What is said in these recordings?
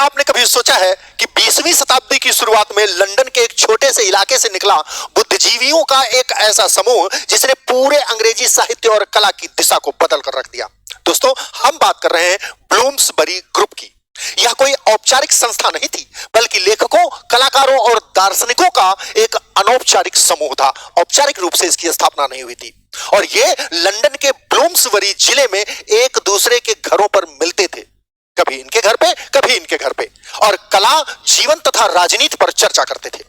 आपने कभी सोचा है कि 20वीं शताब्दी की शुरुआत में लंदन के एक छोटे से इलाके से निकला बुद्धिजीवियों का एक ऐसा समूह जिसने पूरे अंग्रेजी साहित्य और कला की दिशा को बदल कर रख दिया। दोस्तों, हम बात कर रहे हैं ब्लूम्सबरी ग्रुप की। यह कोई औपचारिक संस्था नहीं थी, बल्कि लेखकों, कलाकारों और दार्शनिकों का एक अनौपचारिक समूह था। औपचारिक रूप से इसकी स्थापना नहीं हुई थी और ये लंदन के ब्लूम्सबरी जिले में एक दूसरे के घरों पर मिलते थे, कभी इनके घर पे, कभी इनके घर पे, और कला, जीवन तथा राजनीति पर चर्चा करते थे।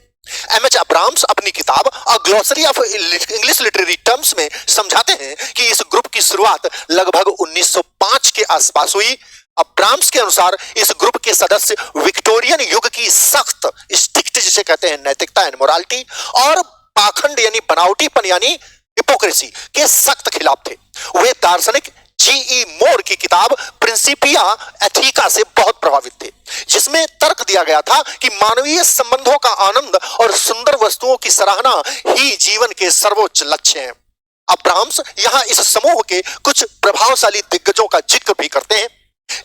एमएच अब्राम्स अपनी किताब a glossary of English literary terms में समझाते हैं कि इस ग्रुप की शुरुआत लगभग 1905 के आसपास हुई। अब्राम्स के अनुसार इस ग्रुप के सदस्य विक्टोरियन युग की सख्त, स्ट्रिक्ट जिसे कहते हैं, नैतिकता एंड मोरालिटी और पाखंड यानी बनावटीपन यानी हिपोक्रेसी के सख्त खिलाफ थे। वे दार्शनिक जीई मोर की किताब प्रिंसिपिया एथिका से बहुत प्रभावित थे, जिसमें तर्क दिया गया था कि मानवीय संबंधों का आनंद और सुंदर वस्तुओं की सराहना ही जीवन के सर्वोच्च लक्ष्य हैं। अब्राम्स यहां इस समूह के कुछ प्रभावशाली दिग्गजों का जिक्र भी करते हैं,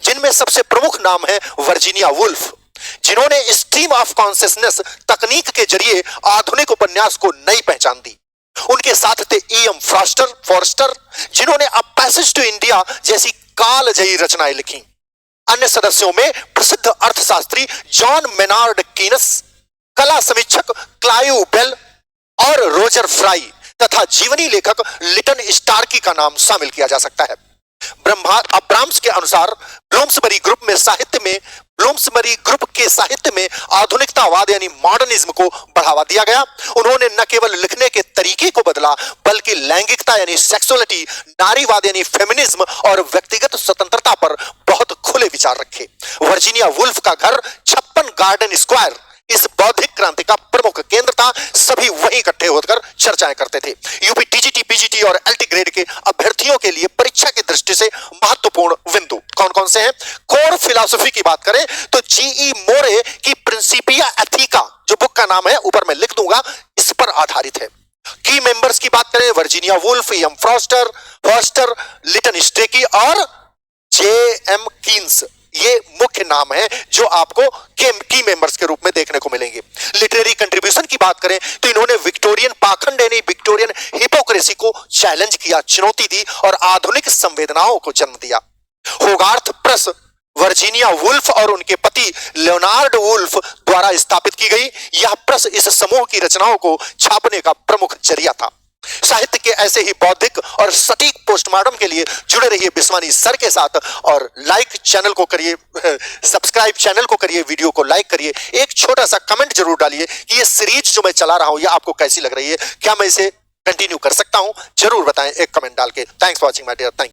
जिनमें सबसे प्रमुख नाम है वर्जीनिया वुल्फ, जिन्होंने स्ट्रीम ऑफ कॉन्शियसनेस तकनीक के जरिए आधुनिक उपन्यास को नई पहचान दी। उनके साथ थे E.M. फॉरेस्टर, जिन्होंने अ पैसेज टू इंडिया जैसी कालजयी रचनाएं लिखी। अन्य सदस्यों में प्रसिद्ध अर्थशास्त्री जॉन मेनार्ड कीनस, कला समीक्षक क्लाइव बेल और रोजर फ्राई तथा जीवनी लेखक लिटन स्टार्की का नाम शामिल किया जा सकता है। अब्राम्स के अनुसार ब्लूम्सबरी ग्रुप के साहित्य में आधुनिकतावाद यानी मॉडर्निज्म को बढ़ावा दिया गया। उन्होंने न केवल लिखने के तरीके को बदला, बल्कि लैंगिकता यानी सेक्सुअलिटी, नारीवाद यानी फेमिनिज्म और व्यक्तिगत स्वतंत्रता पर बहुत खुले विचार रखे। वर्जीनिया वुल्फ का घर 56 गार्डन स्क्वायर इस बौद्धिक क्रांति का प्रमुख केंद्र था। सभी वहीं इकट्ठे होकर चर्चाएं करते थे। यूपी टीजीटी, पीजीटी और एलटी ग्रेड के अभ्यर्थियों के लिए परीक्षा की दृष्टि से महत्वपूर्ण बिंदु कौन कौन से हैं? कोर फिलॉसफी की बात करें तो जीई मोरे की प्रिंसिपिया एथिका, जो बुक का नाम है ऊपर मैं लिख दूंगा, इस पर आधारित है। की मेंबर्स की बात करें, Virginia Woolf, E.M. Forster, Lytton Strachey और J.M. कीन्स, ये मुख्य नाम है जो आपको की मेंबर्स के रूप में देखने को मिलेंगे। लिटरेरी कंट्रीब्यूशन की बात करें तो इन्होंने विक्टोरियन पाखंड यानी विक्टोरियन हिपोक्रेसी को चैलेंज किया, चुनौती दी और आधुनिक संवेदनाओं को जन्म दिया। होगार्थ प्रेस वर्जीनिया वुल्फ और उनके पति लियोनार्ड वुल्फ द्वारा स्थापित की गई। यह प्रेस इस समूह की रचनाओं को छापने का प्रमुख जरिया था। साहित्य के ऐसे ही बौद्धिक और सटीक पोस्टमार्टम के लिए जुड़े रहिए बिस्वानी सर के साथ और चैनल को करिए सब्सक्राइब, चैनल को करिए, वीडियो को लाइक करिए। एक छोटा सा कमेंट जरूर डालिए कि ये सीरीज जो मैं चला रहा हूं ये आपको कैसी लग रही है, क्या मैं इसे कंटिन्यू कर सकता हूं? जरूर बताएं एक कमेंट डाल के। Thanks for watching my dear. Thank